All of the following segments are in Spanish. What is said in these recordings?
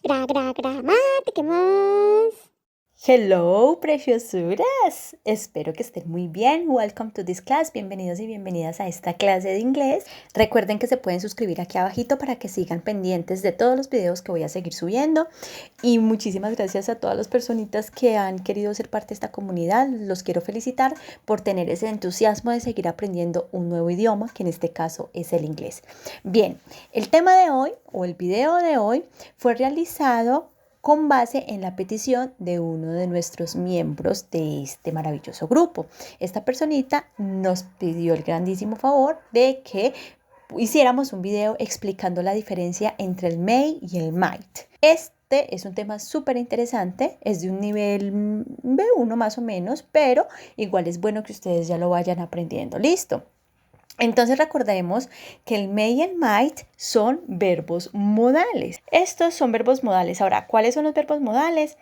Gramaticemos. Hello, preciosuras. Espero que estén muy bien. Welcome to this class. Bienvenidos y bienvenidas a esta clase de inglés. Recuerden que se pueden suscribir aquí abajito para que sigan pendientes de todos los videos que voy a seguir subiendo. Y muchísimas gracias a todas las personitas que han querido ser parte de esta comunidad. Los quiero felicitar por tener ese entusiasmo de seguir aprendiendo un nuevo idioma, que en este caso es el inglés. Bien, el tema de hoy o el video de hoy fue realizado con base en la petición de uno de nuestros miembros de este maravilloso grupo. Esta personita nos pidió el grandísimo favor de que hiciéramos un video explicando la diferencia entre el may y el might. Este es un tema súper interesante, es de un nivel B1 más o menos, pero igual es bueno que ustedes ya lo vayan aprendiendo. ¿Listo? Entonces recordemos que el may y el might son verbos modales. Estos son verbos modales. Ahora, ¿cuáles son los verbos modales?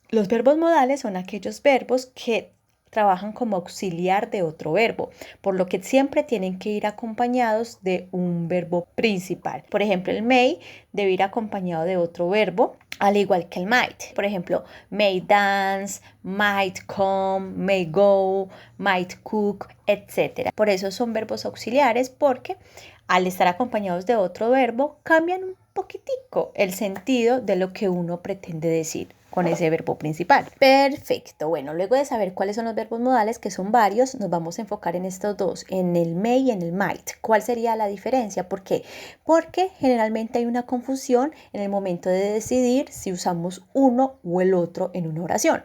Los verbos modales son aquellos verbos que trabajan como auxiliar de otro verbo, por lo que siempre tienen que ir acompañados de un verbo principal. Por ejemplo, el may debe ir acompañado de otro verbo, al igual que el might. Por ejemplo, may dance, might come, may go, might cook, etc. Por eso son verbos auxiliares, porque al estar acompañados de otro verbo cambian un poquitico el sentido de lo que uno pretende decir con ese verbo principal. Perfecto. Bueno, luego de saber cuáles son los verbos modales, que son varios, nos vamos a enfocar en estos dos, en el may y en el might. ¿Cuál sería la diferencia? ¿Por qué? Porque generalmente hay una confusión en el momento de decidir si usamos uno o el otro en una oración.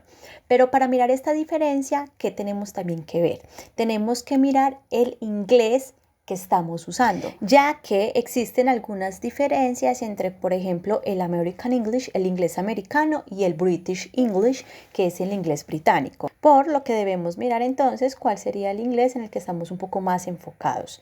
Pero para mirar esta diferencia, ¿qué tenemos también que ver? Tenemos que mirar el inglés que estamos usando, ya que existen algunas diferencias entre, por ejemplo, el American English, el inglés americano, y el British English, que es el inglés británico. Por lo que debemos mirar entonces cuál sería el inglés en el que estamos un poco más enfocados.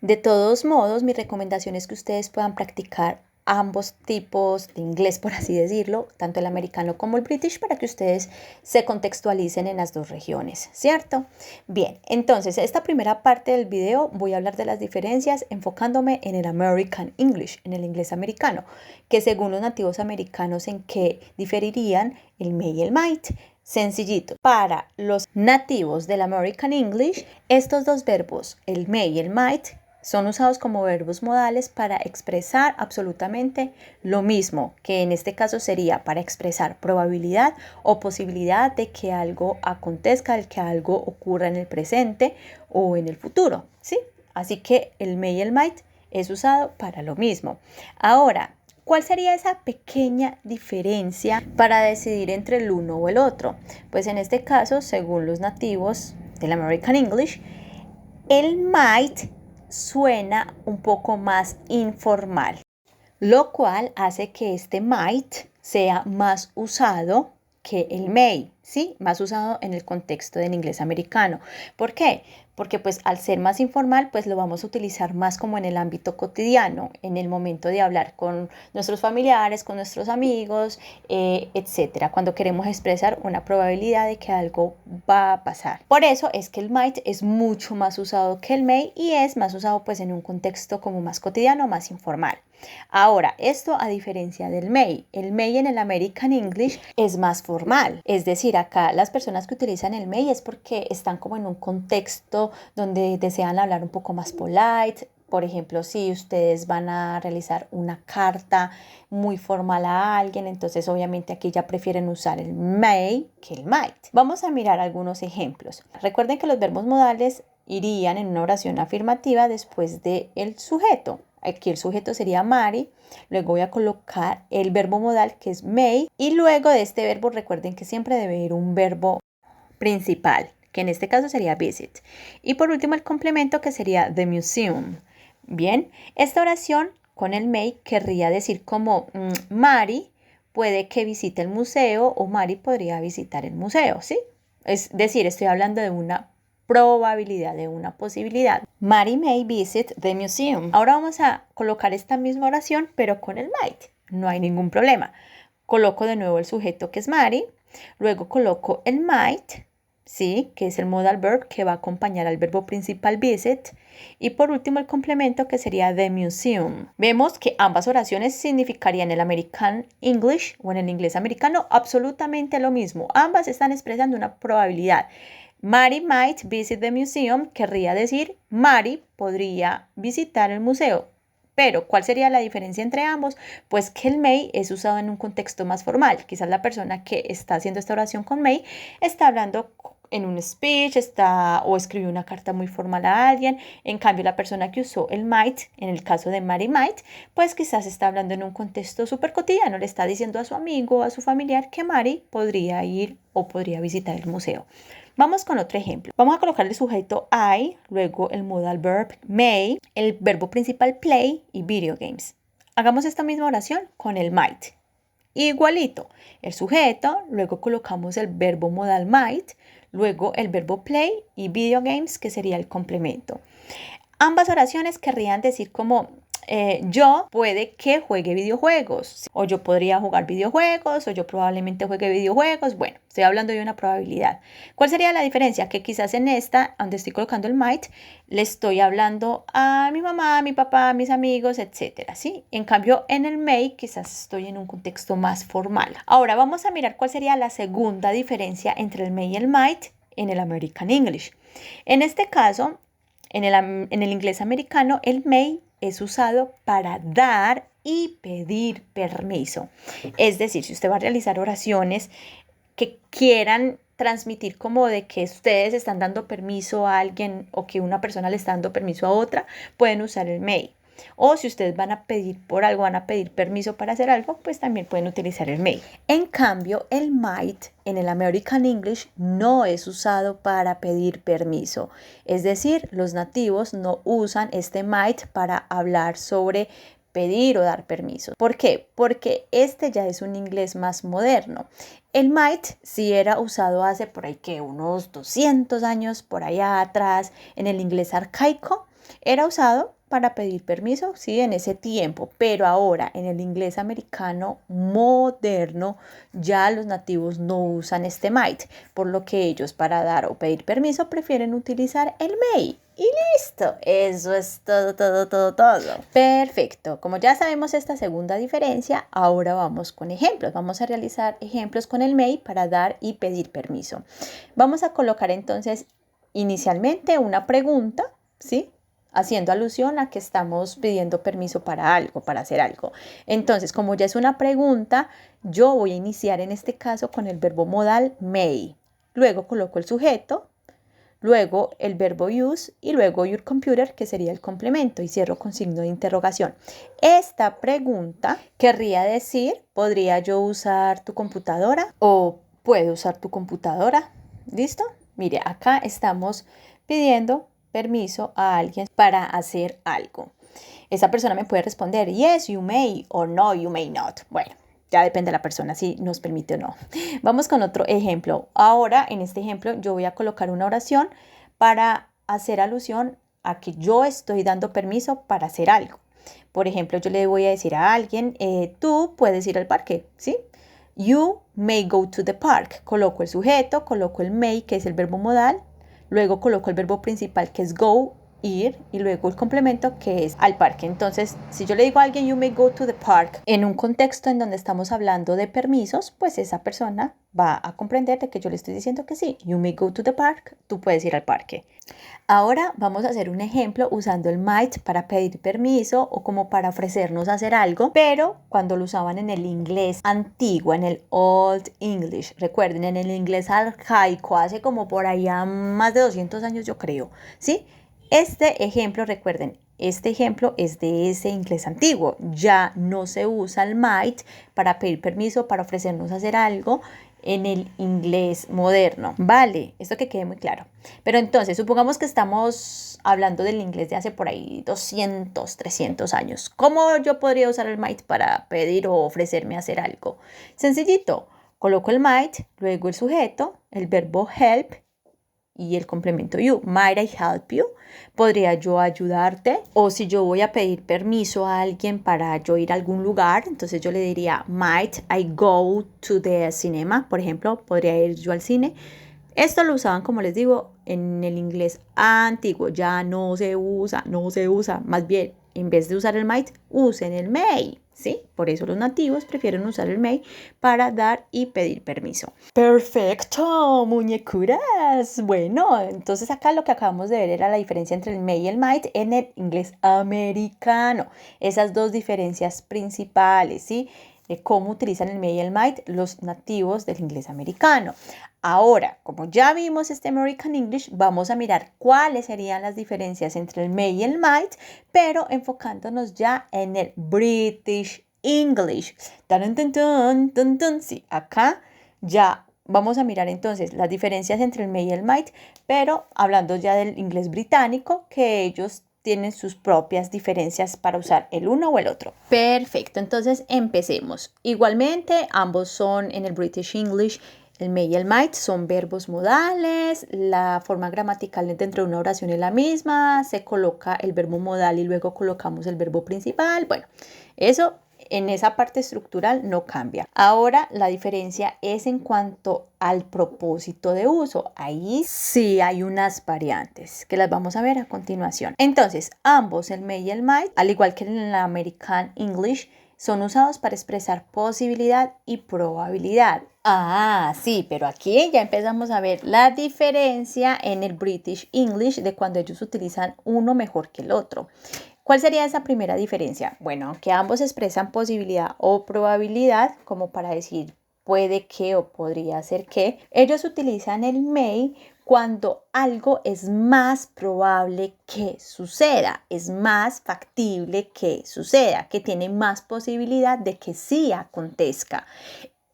De todos modos, mi recomendación es que ustedes puedan practicar ambos tipos de inglés, por así decirlo, tanto el americano como el british, para que ustedes se contextualicen en las dos regiones, ¿cierto? Bien, entonces esta primera parte del video voy a hablar de las diferencias enfocándome en el American English, en el inglés americano, que según los nativos americanos, ¿en qué diferirían el may y el might? Sencillito. Para los nativos del American English, estos dos verbos, el may y el might, son usados como verbos modales para expresar absolutamente lo mismo, que en este caso sería para expresar probabilidad o posibilidad de que algo acontezca, de que algo ocurra en el presente o en el futuro, ¿sí? Así que el may y el might es usado para lo mismo. Ahora, ¿cuál sería esa pequeña diferencia para decidir entre el uno o el otro? Pues en este caso, según los nativos del American English, el might suena un poco más informal, lo cual hace que este might sea más usado que el may, ¿sí? Más usado en el contexto del inglés americano. ¿Por qué? Porque pues al ser más informal, pues lo vamos a utilizar más como en el ámbito cotidiano, en el momento de hablar con nuestros familiares, con nuestros amigos, etcétera, cuando queremos expresar una probabilidad de que algo va a pasar. Por eso es que el might es mucho más usado que el may y es más usado pues en un contexto como más cotidiano, más informal. Ahora, esto a diferencia del may, el may en el American English es más formal, es decir, acá las personas que utilizan el may es porque están como en un contexto donde desean hablar un poco más polite. Por ejemplo, si ustedes van a realizar una carta muy formal a alguien, entonces obviamente aquí ya prefieren usar el may que el might. Vamos a mirar algunos ejemplos. Recuerden que los verbos modales irían en una oración afirmativa después del sujeto. Aquí el sujeto sería Mari, luego voy a colocar el verbo modal que es may y luego de este verbo recuerden que siempre debe ir un verbo principal, que en este caso sería visit. Y por último el complemento que sería the museum. Bien, esta oración con el may querría decir como Mari puede que visite el museo o Mari podría visitar el museo, ¿sí? Es decir, estoy hablando de una probabilidad, de una posibilidad. Mary may visit the museum. Ahora vamos a colocar esta misma oración, pero con el might. No hay ningún problema. Coloco de nuevo el sujeto que es Mary, luego coloco el might, sí, que es el modal verb que va a acompañar al verbo principal visit. Y por último el complemento que sería the museum. Vemos que ambas oraciones significarían en el American English o en el inglés americano absolutamente lo mismo. Ambas están expresando una probabilidad. Mary might visit the museum querría decir Mary podría visitar el museo. Pero, ¿cuál sería la diferencia entre ambos? Pues que el may es usado en un contexto más formal. Quizás la persona que está haciendo esta oración con may está hablando en un speech, o escribió una carta muy formal a alguien. En cambio, la persona que usó el might, en el caso de Mary might, pues quizás está hablando en un contexto súper cotidiano. Le está diciendo a su amigo, a su familiar que Mary podría ir o podría visitar el museo. Vamos con otro ejemplo. Vamos a colocar el sujeto I, luego el modal verb may, el verbo principal play y video games. Hagamos esta misma oración con el might. Igualito, el sujeto, luego colocamos el verbo modal might, luego el verbo play y video games, que sería el complemento. Ambas oraciones querrían decir como yo puede que juegue videojuegos, o yo podría jugar videojuegos, o yo probablemente juegue videojuegos. Bueno, estoy hablando de una probabilidad. ¿Cuál sería la diferencia? Que quizás en esta, donde estoy colocando el might, le estoy hablando a mi mamá, a mi papá, a mis amigos, etcétera, ¿sí? En cambio, en el may quizás estoy en un contexto más formal. Ahora vamos a mirar cuál sería la segunda diferencia entre el may y el might en el American English. En este caso, en el inglés americano, el may es usado para dar y pedir permiso. Es decir, si usted va a realizar oraciones que quieran transmitir como de que ustedes están dando permiso a alguien o que una persona le está dando permiso a otra, pueden usar el may. O si ustedes van a pedir por algo, van a pedir permiso para hacer algo, pues también pueden utilizar el may. En cambio, el might en el American English no es usado para pedir permiso. Es decir, los nativos no usan este might para hablar sobre pedir o dar permiso. ¿Por qué? Porque este ya es un inglés más moderno. El might sí era usado hace por ahí que unos 200 años por allá atrás en el inglés arcaico. Era usado para pedir permiso, sí, en ese tiempo, pero ahora en el inglés americano moderno ya los nativos no usan este might, por lo que ellos para dar o pedir permiso prefieren utilizar el may. Y listo, eso es todo. Perfecto, como ya sabemos esta segunda diferencia, ahora vamos con ejemplos. Vamos a realizar ejemplos con el may para dar y pedir permiso. Vamos a colocar entonces inicialmente una pregunta, ¿sí? Haciendo alusión a que estamos pidiendo permiso para algo, para hacer algo. Entonces, como ya es una pregunta, yo voy a iniciar en este caso con el verbo modal may. Luego coloco el sujeto, luego el verbo use y luego your computer, que sería el complemento, y cierro con signo de interrogación. Esta pregunta querría decir, ¿podría yo usar tu computadora? ¿O puedo usar tu computadora? ¿Listo? Mire, acá estamos pidiendo permiso a alguien para hacer algo. Esa persona me puede responder yes, you may, o no, you may not. Bueno, ya depende de la persona si nos permite o no. Vamos con otro ejemplo. Ahora, en este ejemplo, yo voy a colocar una oración para hacer alusión a que yo estoy dando permiso para hacer algo. Por ejemplo, yo le voy a decir a alguien, tú puedes ir al parque, ¿sí? You may go to the park. Coloco el sujeto, coloco el may, que es el verbo modal. Luego coloco el verbo principal, que es go, ir, y luego el complemento, que es al parque. Entonces, si yo le digo a alguien, you may go to the park, en un contexto en donde estamos hablando de permisos, pues esa persona va a comprender de que yo le estoy diciendo que sí, you may go to the park, tú puedes ir al parque. Ahora vamos a hacer un ejemplo usando el might para pedir permiso o como para ofrecernos a hacer algo, pero cuando lo usaban en el inglés antiguo, en el Old English. Recuerden, en el inglés arcaico, hace como por allá más de 200 años yo creo, ¿sí? Este ejemplo, recuerden, este ejemplo es de ese inglés antiguo. Ya no se usa el might para pedir permiso, para ofrecernos a hacer algo en el inglés moderno. Vale, esto que quede muy claro. Pero entonces, supongamos que estamos hablando del inglés de hace por ahí 200, 300 años. ¿Cómo yo podría usar el might para pedir o ofrecerme a hacer algo? Sencillito, coloco el might, luego el sujeto, el verbo help y el complemento you. Might I help you? ¿Podría yo ayudarte? O si yo voy a pedir permiso a alguien para yo ir a algún lugar, entonces yo le diría, might I go to the cinema? Por ejemplo, podría ir yo al cine. Esto lo usaban, como les digo, en el inglés antiguo. Ya no se usa. Más bien, en vez de usar el might, usen el may. ¿Sí? Por eso los nativos prefieren usar el may para dar y pedir permiso. Perfecto, muñecuras. Bueno, entonces acá lo que acabamos de ver era la diferencia entre el may y el might en el inglés americano. Esas dos diferencias principales, ¿sí? De cómo utilizan el may y el might los nativos del inglés americano. Ahora, como ya vimos este American English, vamos a mirar cuáles serían las diferencias entre el may y el might, pero enfocándonos ya en el British English. Tan, tan, tan, tan, tan. Sí, acá ya vamos a mirar entonces las diferencias entre el may y el might, pero hablando ya del inglés británico, que ellos tienen sus propias diferencias para usar el uno o el otro. Perfecto, entonces empecemos. Igualmente, ambos son en el British English. El may y el might son verbos modales, la forma gramatical dentro de una oración es la misma, se coloca el verbo modal y luego colocamos el verbo principal. Bueno, eso en esa parte estructural no cambia. Ahora la diferencia es en cuanto al propósito de uso. Ahí sí hay unas variantes que las vamos a ver a continuación. Entonces, ambos, el may y el might, al igual que en el American English, son usados para expresar posibilidad y probabilidad. Ah, sí, pero aquí ya empezamos a ver la diferencia en el British English de cuando ellos utilizan uno mejor que el otro. ¿Cuál sería esa primera diferencia? Bueno, que ambos expresan posibilidad o probabilidad, como para decir puede que o podría ser que, ellos utilizan el may cuando algo es más probable que suceda, es más factible que suceda, que tiene más posibilidad de que sí acontezca.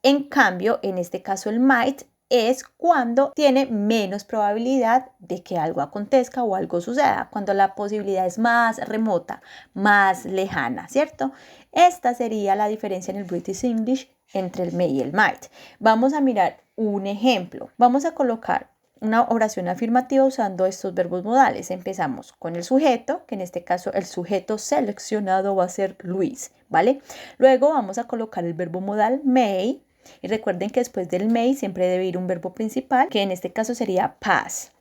En cambio, en este caso el might es cuando tiene menos probabilidad de que algo acontezca o algo suceda, cuando la posibilidad es más remota, más lejana, ¿cierto? Esta sería la diferencia en el British English entre el may y el might. Vamos a mirar un ejemplo. Vamos a colocar una oración afirmativa usando estos verbos modales. Empezamos con el sujeto, que en este caso el sujeto seleccionado va a ser Luis, ¿vale? Luego vamos a colocar el verbo modal may. Y recuerden que después del may siempre debe ir un verbo principal, que en este caso sería pass.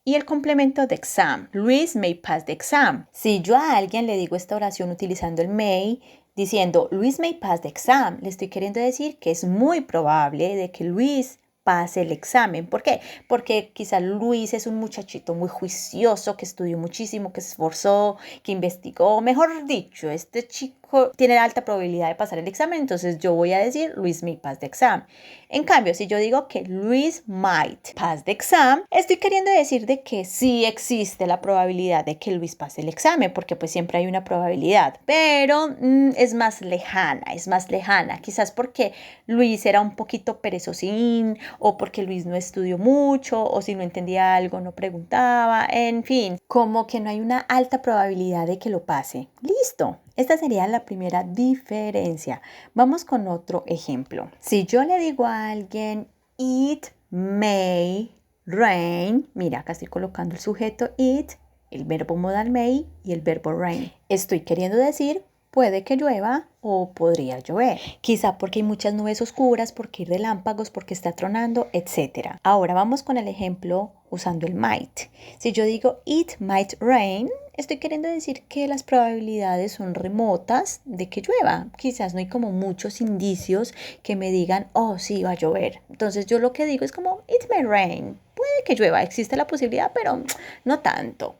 Y el complemento de exam. Luis may pass the exam. Si yo a alguien le digo esta oración utilizando el may, diciendo Luis may pass the exam, le estoy queriendo decir que es muy probable de que Luis pase el examen. ¿Por qué? Porque quizá Luis es un muchachito muy juicioso, que estudió muchísimo, que se esforzó, que investigó. Mejor dicho, este chico tiene alta probabilidad de pasar el examen, entonces yo voy a decir Luis may pass the exam. En cambio, si yo digo que Luis might pass the exam, estoy queriendo decir de que sí existe la probabilidad de que Luis pase el examen, porque pues siempre hay una probabilidad, pero es más lejana, quizás porque Luis era un poquito perezosín, o porque Luis no estudió mucho, o si no entendía algo no preguntaba, en fin, como que no hay una alta probabilidad de que lo pase. Listo, esta sería la primera diferencia. Vamos con otro ejemplo. Si yo le digo a alguien, it may rain, mira, acá estoy colocando el sujeto it, el verbo modal may y el verbo rain. Estoy queriendo decir puede que llueva o podría llover. Quizá porque hay muchas nubes oscuras, porque hay relámpagos, porque está tronando, etc. Ahora vamos con el ejemplo usando el might. Si yo digo it might rain, estoy queriendo decir que las probabilidades son remotas de que llueva. Quizás no hay como muchos indicios que me digan, oh, sí, va a llover. Entonces yo lo que digo es como it may rain. Puede que llueva, existe la posibilidad, pero no tanto.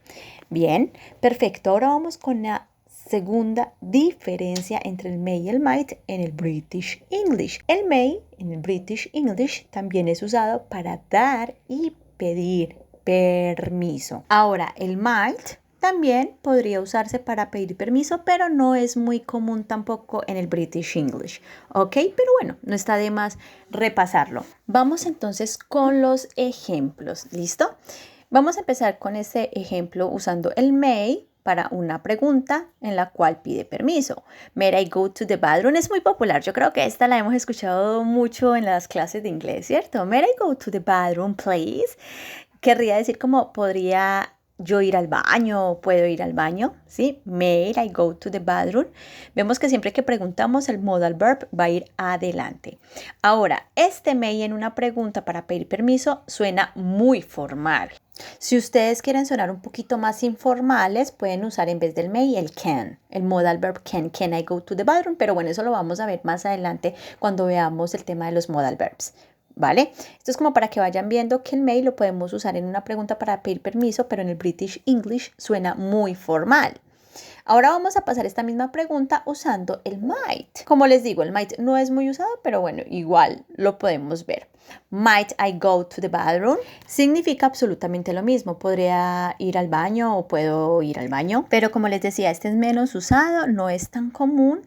Bien, perfecto. Ahora vamos con la segunda diferencia entre el may y el might en el British English. El may en el British English también es usado para dar y pedir permiso. Ahora, el might también podría usarse para pedir permiso, pero no es muy común tampoco en el British English, ¿ok? Pero bueno, no está de más repasarlo. Vamos entonces con los ejemplos, ¿listo? Vamos a empezar con ese ejemplo usando el may para una pregunta en la cual pide permiso. May I go to the bathroom? Es muy popular. Yo creo que esta la hemos escuchado mucho en las clases de inglés, ¿cierto? May I go to the bathroom, please? Querría decir como podría yo ir al baño, puedo ir al baño, ¿sí? May I go to the bathroom? Vemos que siempre que preguntamos el modal verb va a ir adelante. Ahora, este may en una pregunta para pedir permiso suena muy formal. Si ustedes quieren sonar un poquito más informales, pueden usar en vez del may el can, el modal verb can I go to the bathroom? Pero bueno, eso lo vamos a ver más adelante cuando veamos el tema de los modal verbs. ¿Vale? Esto es como para que vayan viendo que el may lo podemos usar en una pregunta para pedir permiso, pero en el British English suena muy formal. Ahora vamos a pasar esta misma pregunta usando el might. Como les digo, el might no es muy usado, pero bueno, igual lo podemos ver. Might I go to the bathroom? Significa absolutamente lo mismo. Podría ir al baño o puedo ir al baño, pero como les decía, este es menos usado, no es tan común.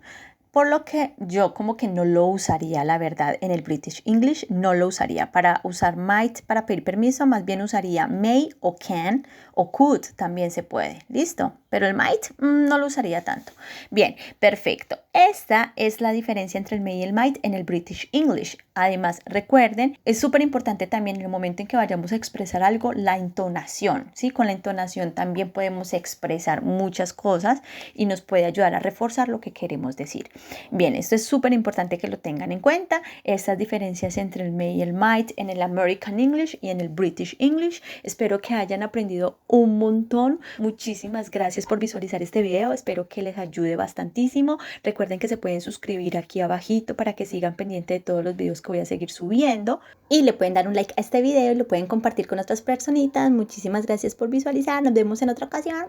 Por lo que yo como que no lo usaría, la verdad, en el British English no lo usaría. Para usar might para pedir permiso, más bien usaría may o can o could, también se puede. ¿Listo? Pero el might no lo usaría tanto. Bien, perfecto. Esta es la diferencia entre el may y el might en el British English. Además, recuerden, es súper importante también en el momento en que vayamos a expresar algo, la entonación, ¿sí? Con la entonación también podemos expresar muchas cosas y nos puede ayudar a reforzar lo que queremos decir. Bien, esto es súper importante que lo tengan en cuenta, estas diferencias entre el may y el might en el American English y en el British English. Espero que hayan aprendido un montón. Muchísimas gracias por visualizar este video, espero que les ayude bastantísimo. Recuerden que se pueden suscribir aquí abajito para que sigan pendiente de todos los videos que voy a seguir subiendo y le pueden dar un like a este video y lo pueden compartir con otras personitas. Muchísimas gracias por visualizar, nos vemos en otra ocasión.